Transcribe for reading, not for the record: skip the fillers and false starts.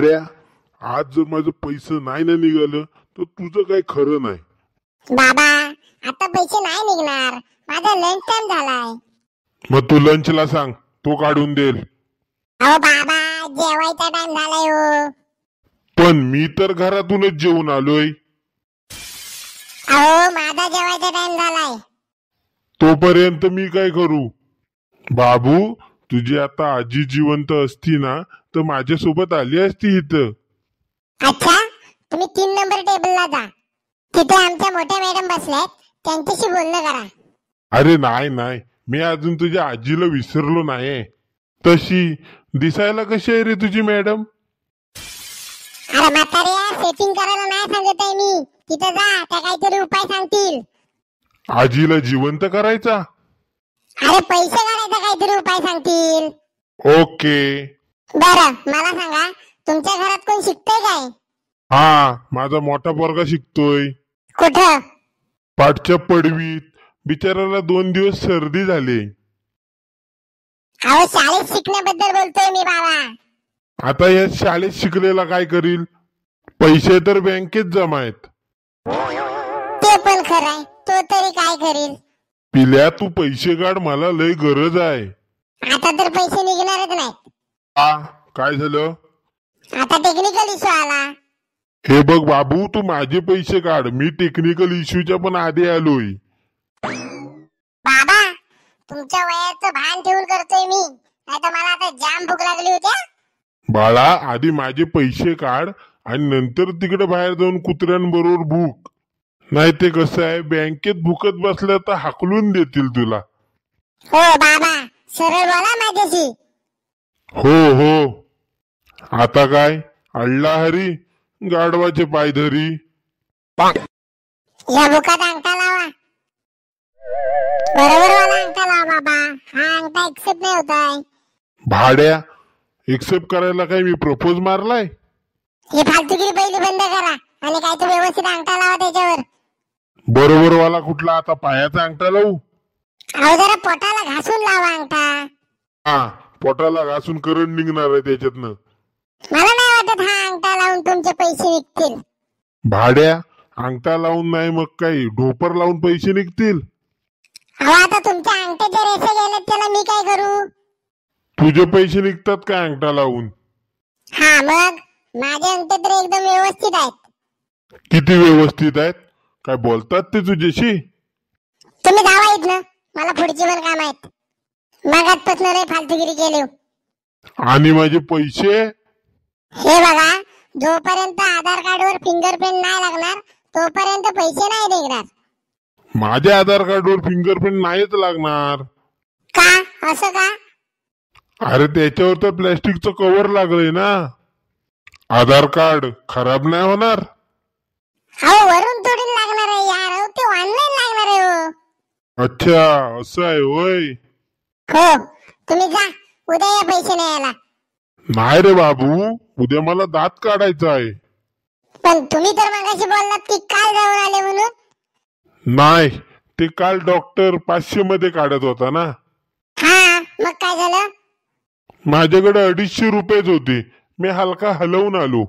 अरे आज जर माझं पैसे नाही ना निघालं तर तुझं काही खरं नाही. बाबा आता पैसे नाही निघणार, माझा लंच टाइम झालाय. मग तू लंचला सांग, तो काढून देईल. अहो बाबा जेवायचा टाइम झालाय हो. पण मी तर घरातूनच जेवून आलोय. अहो माझा जेवायचा टाइम झालाय. तोपर्यंत मी काय करू? बाबू तुझी आता आजी जिवंत असती ना तर माझ्यासोबत आली असती इथं. अच्छा तुम्ही 3 नंबर टेबलला जा, तिथे आमच्या मोठ्या मॅडम बसल्यात, त्यांच्याशी बोलणं करा. अरे नाही नाही, मी अजून तुझ्या आजीला विसरलो नाही. तशी दिसायला कशी आहे रे तुझी मॅडम? अरे म्हाताऱ्या सेटिंग करायला नाही सांगत आहे मी, तिथे जा, त्या काहीतरी उपाय सांगतील. आजीला जिवंत करायचा? अरे पैसे काढायचा काहीतरी उपाय सांगतील. ओके. बरं मला सांगा, तुमच्या घरात कोण शिकतंय काय? हा माझा मोठा पोरगा शिकतोय. कुठं? पाठच्या पडवीत. बिचाराला 2 दिवस सर्दी झाली. अहो शाळेत शिकण्याबद्दल बोलतोय मी बाबा. आता या शाळेत शिकलेला काय करील? पैसे तर बँकेत जमा आहेत. ते पण खरंय, तो तरी काय करील? पिल्या तू पैसे काढ, मला लय गरज आहे. आता तर पैसे निघणारच नाहीत. काय झालं? आता टेक्निकल इश्यू आला. हे बघ बाबू, तू माझे पैसे काढ, मी टेक्निकल इश्यूच्या पण आधी आलोय. बाबा तुमच्या वयाचं भान ठेवून करतोय मी, नाहीतर मला आता जाम भूक लागली होती. बाळा आधी माझे पैसे काढ आणि नंतर तिकडे बाहेर जाऊन कुत्र्यांबरोबर भूक. नाही ते कसं आहे, बँकेत भुकत बसलं तर हाकलून देतील तुला. हो बाबा सरळ बोला माझ्याशी. हो हो. आता काय अल्ला हरी गाढवाचे पाय धरी. या बुकात अंगठा लावा. बरोबर वाला अंगठा लावा बाबा, हा अंगठा एक्सेप्ट नाही होत आहे. भाड्या एक्सेप्ट करायला काय मी प्रपोज मारलाय? ही फालतूगिरी पहिली बंद करा आणि काहीतरी व्यवस्थित अंगठा लावा त्याच्यावर. बरोबर वाला कुठला? आता पायाचा अंगठा लावू? अहो जरा पोटाला घासून लावा अंगठा. हा पोटाला घासून करंट निघणार आहे त्याच्यातनं. मला नाही वाटत हा अंगठा लावून तुमचे पैसे निघतील. भाड्या अंगठा लावून नाही मग काही ढोपर लावून पैसे निघतील. अहो आता तुमच्या अंगठ्याचे रेषे गेलेत, त्याला मी काय करू? तुझे पैसे निघतात काय अंगठा लावून? हा मग माझे अंगठे तर एकदम व्यवस्थित आहेत. किती व्यवस्थित आहेत? काय बोलतात ते तुझ्याशी? तुम्ही जावा इथनं, मला पुढची पण काम आहेत. मगातपासून रे फालतूगिरी केली. आणि माझे पैसे? हे बघा, जोपर्यंत आधार कार्डवर फिंगरप्रिंट नाही लागणार तोपर्यंत पैसे नाही निघणार. माझ्या आधार कार्डवर फिंगरप्रिंट नाहीच लागणार. का? असं का? अरे त्याच्यावर तर प्लॅस्टिकचं कव्हर लागलंय ना. आधार कार्ड खराब नाही होणार. अहो वरून तोडून लागणार आहे यार, अहो ते ऑनलाईन लागणार आहे हो. अच्छा असं आहे होय. हो तुम्ही जा, उद्या या पैसे न्यायला. नाही रे बाबू, उद्या मला दात काढायचा आहे. पण तुम्ही तर मगाशी बोललात की काल जाऊन आले म्हणून. नाही ते काल डॉक्टर 500 मध्ये काढत होता ना. हा मग काय झालं? माझ्याकडे 250 रुपयेच होते, मी हलका हलवून आलो.